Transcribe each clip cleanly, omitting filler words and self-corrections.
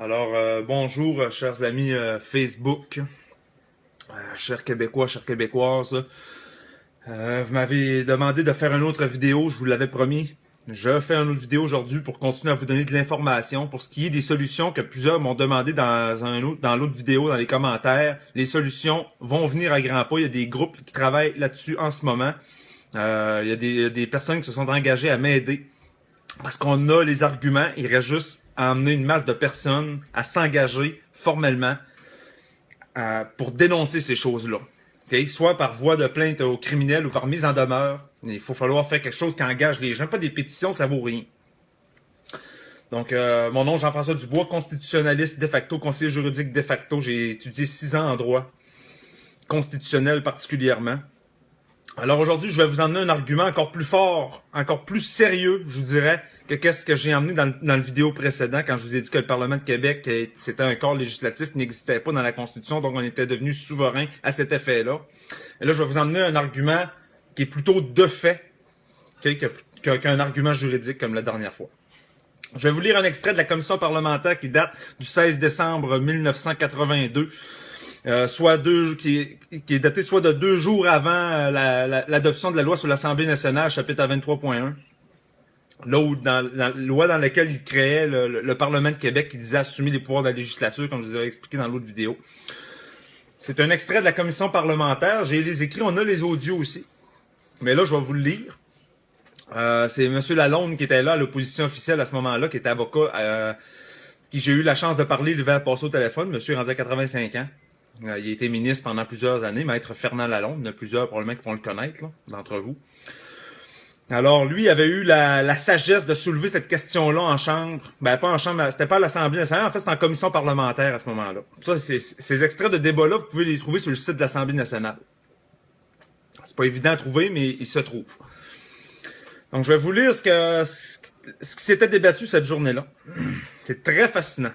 Alors, bonjour, chers amis Facebook, chers Québécois, chères Québécoises. Vous m'avez demandé de faire une autre vidéo, je vous l'avais promis. Je fais une autre vidéo aujourd'hui pour continuer à vous donner de l'information. Pour ce qui est des solutions que plusieurs m'ont demandé dans l'autre vidéo, dans les commentaires, les solutions vont venir à grands pas. Il y a des groupes qui travaillent là-dessus en ce moment. Il y a des personnes qui se sont engagées à m'aider. Parce qu'on a les arguments, il reste juste à emmener une masse de personnes à s'engager formellement pour dénoncer ces choses-là. Okay? Soit par voie de plainte aux criminels ou par mise en demeure. Il faut falloir faire quelque chose qui engage les gens. Pas des pétitions, ça vaut rien. Donc, mon nom, Jean-François Dubois, constitutionnaliste de facto, conseiller juridique de facto. J'ai étudié 6 ans en droit constitutionnel particulièrement. Alors aujourd'hui, je vais vous emmener un argument encore plus fort, encore plus sérieux, je vous dirais, que qu'est-ce que j'ai emmené dans le vidéo précédent quand je vous ai dit que le Parlement de Québec, c'était un corps législatif qui n'existait pas dans la Constitution, donc on était devenu souverain à cet effet-là. Et là, je vais vous emmener un argument qui est plutôt de fait qu'un argument juridique comme la dernière fois. Je vais vous lire un extrait de la commission parlementaire qui date du 16 décembre 1982. Qui est daté soit de 2 jours avant l'adoption de la loi sur l'Assemblée nationale, chapitre 23.1. Là la loi dans laquelle il créait le Parlement de Québec qui disait assumer les pouvoirs de la législature, comme je vous avais expliqué dans l'autre vidéo. C'est un extrait de la commission parlementaire. J'ai les écrits, on a les audios aussi. Mais là, je vais vous le lire. C'est M. Lalonde qui était là à l'opposition officielle à ce moment-là, qui était avocat, qui j'ai eu la chance de parler, il devait passer au téléphone. Monsieur est rendu à 85 ans. Il a été ministre pendant plusieurs années, maître Fernand Lalonde. Il y en a plusieurs probablement qui vont le connaître, là, d'entre vous. Alors, lui avait eu la sagesse de soulever cette question-là en chambre. Ben, pas en chambre, c'était pas à l'Assemblée nationale, en fait, c'était en commission parlementaire à ce moment-là. Ça, ces extraits de débat-là, vous pouvez les trouver sur le site de l'Assemblée nationale. C'est pas évident à trouver, mais ils se trouvent. Donc, je vais vous lire ce qui s'était débattu cette journée-là. C'est très fascinant.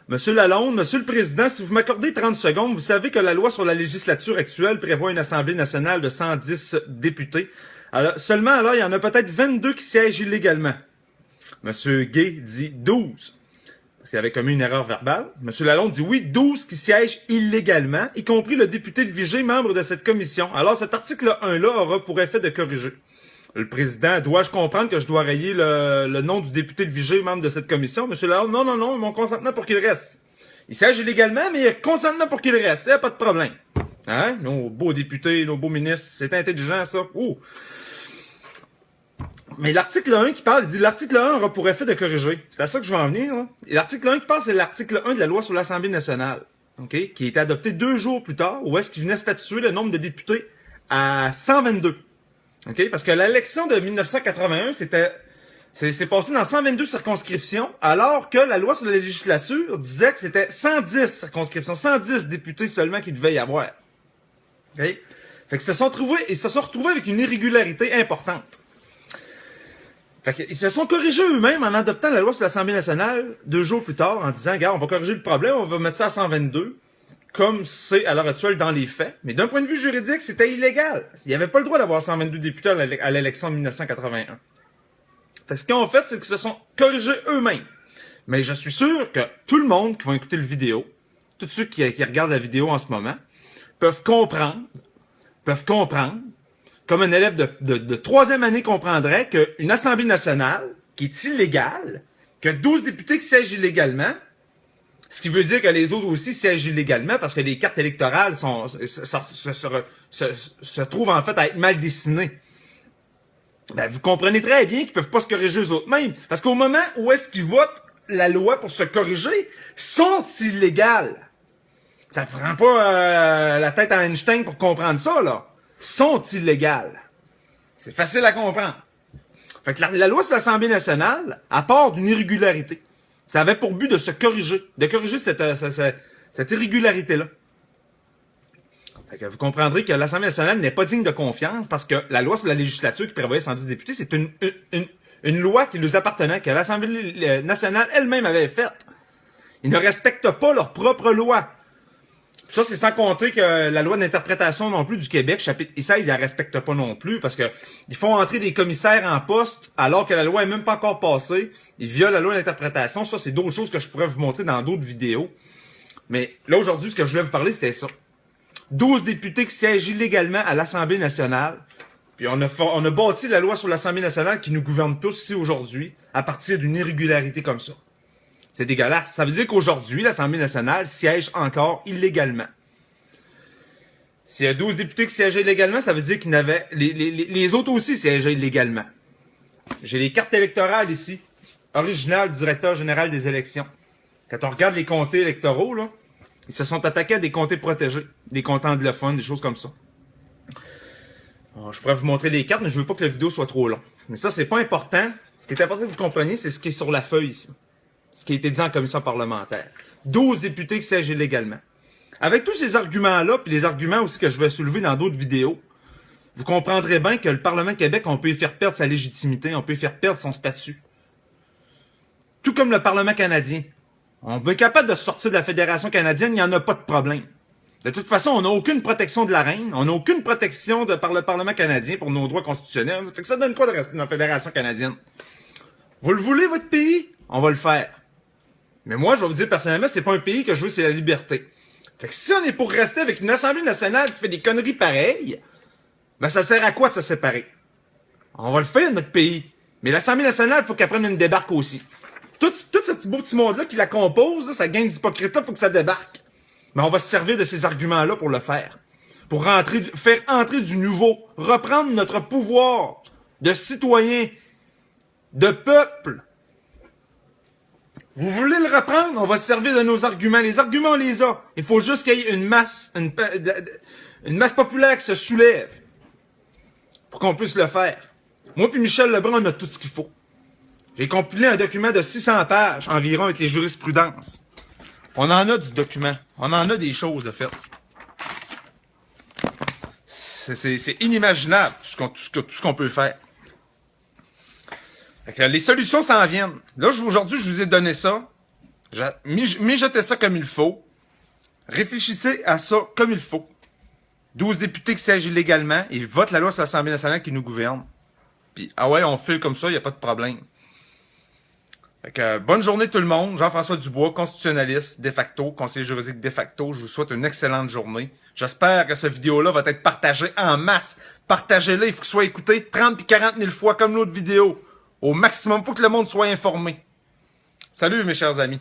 Monsieur Lalonde, Monsieur le Président, si vous m'accordez 30 secondes, vous savez que la loi sur la législature actuelle prévoit une Assemblée nationale de 110 députés. Alors, il y en a peut-être 22 qui siègent illégalement. Monsieur Gay dit 12. Parce qu'il avait commis une erreur verbale. Monsieur Lalonde dit oui, 12 qui siègent illégalement, y compris le député de Vigée, membre de cette commission. Alors, cet article 1-là aura pour effet de corriger. Le président, dois-je comprendre que je dois rayer le nom du député de Vigée, membre de cette commission? Monsieur Lalonde, non, mon consentement pour qu'il reste. Il s'agit illégalement, mais il y a consentement pour qu'il reste. Il n'y a pas de problème. Hein? Nos beaux députés, nos beaux ministres, c'est intelligent, ça. Oh. Mais l'article 1 qui parle, il dit l'article 1 aura pour effet de corriger. C'est à ça que je vais en venir. Hein? Et l'article 1 qui parle, c'est l'article 1 de la loi sur l'Assemblée nationale. Okay? Qui a été adopté 2 jours plus tard, où est-ce qu'il venait statuer le nombre de députés à 122. Okay? Parce que l'élection de 1981, c'est passé dans 122 circonscriptions, alors que la loi sur la législature disait que c'était 110 circonscriptions, 110 députés seulement qui devaient y avoir. Okay? Fait que ils se sont retrouvés avec une irrégularité importante. Fait qu'ils se sont corrigés eux-mêmes en adoptant la loi sur l'Assemblée nationale 2 jours plus tard, en disant, regarde, on va corriger le problème, on va mettre ça à 122. Comme c'est à l'heure actuelle dans les faits. Mais d'un point de vue juridique, c'était illégal. Il n'y avait pas le droit d'avoir 122 députés à l'élection de 1981. Fait que ce qu'ils ont fait, c'est qu'ils se sont corrigés eux-mêmes. Mais je suis sûr que tout le monde qui va écouter le vidéo, tous ceux qui regardent la vidéo en ce moment, peuvent comprendre, comme un élève de 3e année comprendrait qu'une Assemblée nationale, qui est illégale, que 12 députés qui siègent illégalement, ce qui veut dire que les autres aussi siègent illégalement parce que les cartes électorales se trouvent en fait à être mal dessinées. Ben, vous comprenez très bien qu'ils peuvent pas se corriger eux autres mêmes. Parce qu'au moment où est-ce qu'ils votent la loi pour se corriger, sont illégales. Ça prend pas la tête à Einstein pour comprendre ça, là. Sont illégales. C'est facile à comprendre. Fait que la loi sur l'Assemblée nationale, à part d'une irrégularité, ça avait pour but de corriger cette irrégularité-là. Fait que vous comprendrez que l'Assemblée nationale n'est pas digne de confiance parce que la loi sur la législature qui prévoyait 110 députés, c'est une loi qui nous appartenait, que l'Assemblée nationale elle-même avait faite. Ils ne respectent pas leur propre loi. Ça, c'est sans compter que la loi d'interprétation non plus du Québec, chapitre 16, ils la respectent pas non plus parce que ils font entrer des commissaires en poste alors que la loi est même pas encore passée. Ils violent la loi d'interprétation. Ça, c'est d'autres choses que je pourrais vous montrer dans d'autres vidéos. Mais là, aujourd'hui, ce que je voulais vous parler, c'était ça. 12 députés qui siègent illégalement à l'Assemblée nationale. Puis on a bâti la loi sur l'Assemblée nationale qui nous gouverne tous ici aujourd'hui à partir d'une irrégularité comme ça. C'est dégueulasse. Ça veut dire qu'aujourd'hui, l'Assemblée nationale siège encore illégalement. S'il y a 12 députés qui siégeaient illégalement, ça veut dire qu'il y en avait... Les autres aussi siégeaient illégalement. J'ai les cartes électorales ici. Originales du directeur général des élections. Quand on regarde les comtés électoraux, là, ils se sont attaqués à des comtés protégés. Des comtés anglophones, des choses comme ça. Alors, je pourrais vous montrer les cartes, mais je veux pas que la vidéo soit trop longue. Mais ça, c'est pas important. Ce qui est important que vous compreniez, c'est ce qui est sur la feuille ici. Ce qui a été dit en commission parlementaire. 12 députés qui siègent illégalement. Avec tous ces arguments-là, puis les arguments aussi que je vais soulever dans d'autres vidéos, vous comprendrez bien que le Parlement de Québec, on peut y faire perdre sa légitimité, on peut y faire perdre son statut. Tout comme le Parlement canadien. On est capable de sortir de la Fédération canadienne, il n'y en a pas de problème. De toute façon, on n'a aucune protection de la reine, on n'a aucune protection par le Parlement canadien pour nos droits constitutionnels. Fait que ça donne quoi de rester dans la Fédération canadienne? Vous le voulez, votre pays? On va le faire. Mais moi, je vais vous dire personnellement, c'est pas un pays que je veux, c'est la liberté. Fait que si on est pour rester avec une Assemblée nationale qui fait des conneries pareilles, ben ça sert à quoi de se séparer? On va le faire, notre pays. Mais l'Assemblée nationale, il faut qu'elle prenne une débarque aussi. Tout ce petit monde-là qui la compose, là, ça gagne d'hypocrite-là, il faut que ça débarque. Mais on va se servir de ces arguments-là pour le faire. Pour faire entrer du nouveau. Reprendre notre pouvoir de citoyen, de peuple. Vous voulez le reprendre? On va se servir de nos arguments. Les arguments, on les a. Il faut juste qu'il y ait une masse populaire qui se soulève pour qu'on puisse le faire. Moi puis Michel Lebrun, on a tout ce qu'il faut. J'ai compilé un document de 600 pages environ avec les jurisprudences. On en a du document. On en a des choses de fait. C'est inimaginable tout ce qu'on peut faire. Fait que les solutions s'en viennent. Là, aujourd'hui, je vous ai donné ça. Mijotez ça comme il faut. Réfléchissez à ça comme il faut. 12 députés qui siègent illégalement. Ils votent la loi sur l'Assemblée nationale qui nous gouverne. Puis, ah ouais, on file comme ça, il n'y a pas de problème. Fait que, bonne journée tout le monde. Jean-François Dubois, constitutionnaliste de facto, conseiller juridique de facto. Je vous souhaite une excellente journée. J'espère que cette vidéo-là va être partagée en masse. Partagez-la, il faut que soit écouté 30 et 40 000 fois comme l'autre vidéo. Au maximum, il faut que le monde soit informé. Salut mes chers amis.